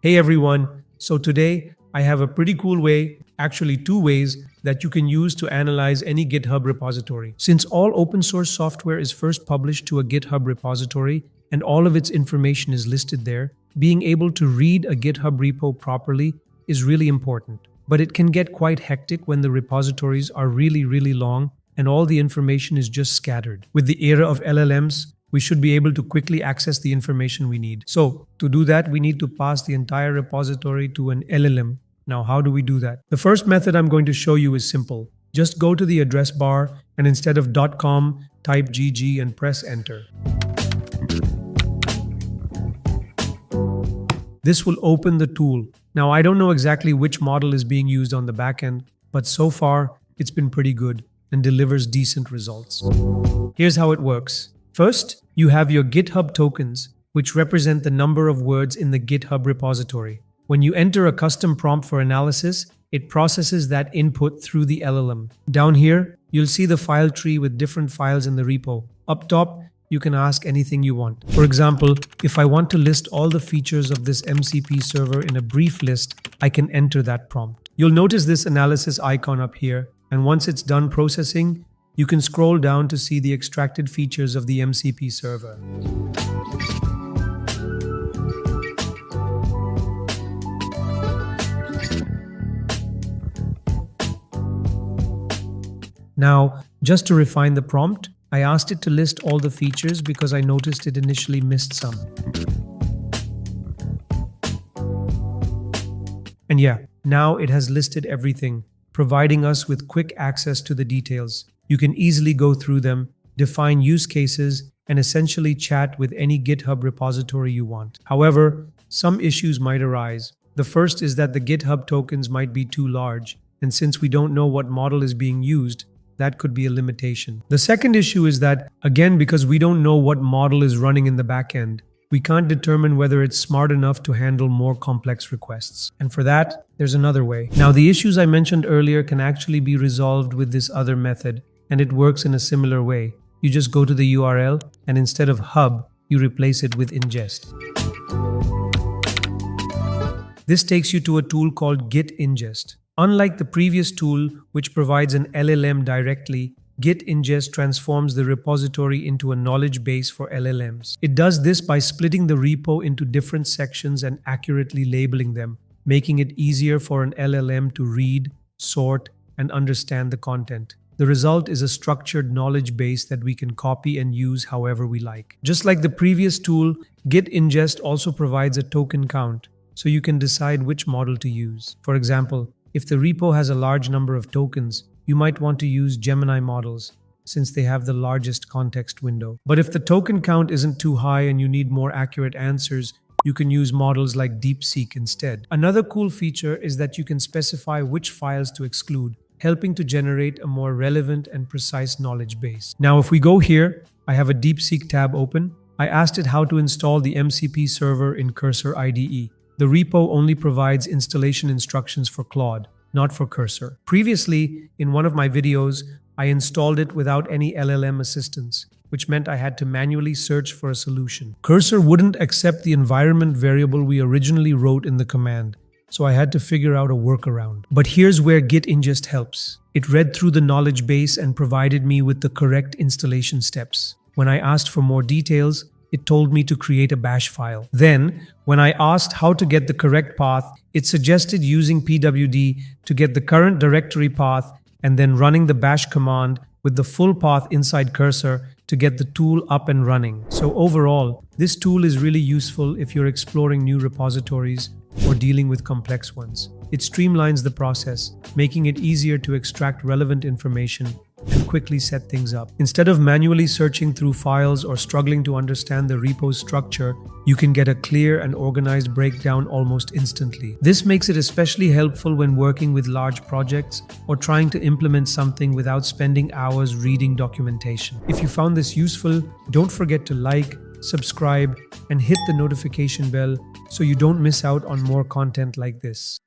Hey everyone, so today I have a pretty cool way, actually two ways, that you can use to analyze any GitHub repository. Since all open source software is first published to a GitHub repository and all of its information is listed there, being able to read a GitHub repo properly is really important. But it can get quite hectic when the repositories are really long and all the information is just scattered. With the era of LLMs, we should be able to quickly access the information we need. So, to do that, we need to pass the entire repository to an LLM. Now, how do we do that? The first method I'm going to show you is simple. Just go to the address bar and instead of .com, type GG and press enter. This will open the tool. Now, I don't know exactly which model is being used on the backend, but so far, it's been pretty good and delivers decent results. Here's how it works. First, you have your GitHub tokens, which represent the number of words in the GitHub repository. When you enter a custom prompt for analysis, it processes that input through the LLM. Down here, you'll see the file tree with different files in the repo. Up top, you can ask anything you want. For example, if I want to list all the features of this MCP server in a brief list, I can enter that prompt. You'll notice this analysis icon up here, and once it's done processing, you can scroll down to see the extracted features of the MCP server. Now, just to refine the prompt, I asked it to list all the features because I noticed it initially missed some. And yeah, now it has listed everything, providing us with quick access to the details. You can easily go through them, define use cases, and essentially chat with any GitHub repository you want. However, some issues might arise. The first is that the GitHub tokens might be too large, and since we don't know what model is being used, that could be a limitation. The second issue is that, again, because we don't know what model is running in the backend, we can't determine whether it's smart enough to handle more complex requests. And for that, there's another way. Now, the issues I mentioned earlier can actually be resolved with this other method, and it works in a similar way. You just go to the URL, and instead of hub, you replace it with ingest. This takes you to a tool called Git ingest. Unlike the previous tool, which provides an LLM directly, Git ingest transforms the repository into a knowledge base for LLMs. It does this by splitting the repo into different sections and accurately labeling them, making it easier for an LLM to read, sort, and understand the content. The result is a structured knowledge base that we can copy and use however we like. Just like the previous tool, Git ingest also provides a token count, so you can decide which model to use. For example, if the repo has a large number of tokens, you might want to use Gemini models, since they have the largest context window. But if the token count isn't too high and you need more accurate answers, you can use models like DeepSeek instead. Another cool feature is that you can specify which files to exclude, helping to generate a more relevant and precise knowledge base. Now, if we go here, I have a DeepSeek tab open. I asked it how to install the MCP server in Cursor IDE. The repo only provides installation instructions for Claude, not for Cursor. Previously, in one of my videos, I installed it without any LLM assistance, which meant I had to manually search for a solution. Cursor wouldn't accept the environment variable we originally wrote in the command, so I had to figure out a workaround. But here's where Git ingest helps. It read through the knowledge base and provided me with the correct installation steps. When I asked for more details, it told me to create a bash file. Then, when I asked how to get the correct path, it suggested using pwd to get the current directory path and then running the bash command with the full path inside Cursor to get the tool up and running. So overall, this tool is really useful if you're exploring new repositories or dealing with complex ones. It streamlines the process, making it easier to extract relevant information and quickly set things up. Instead of manually searching through files or struggling to understand the repo's structure, you can get a clear and organized breakdown almost instantly. This makes it especially helpful when working with large projects or trying to implement something without spending hours reading documentation. If you found this useful, don't forget to like, subscribe, and hit the notification bell so you don't miss out on more content like this.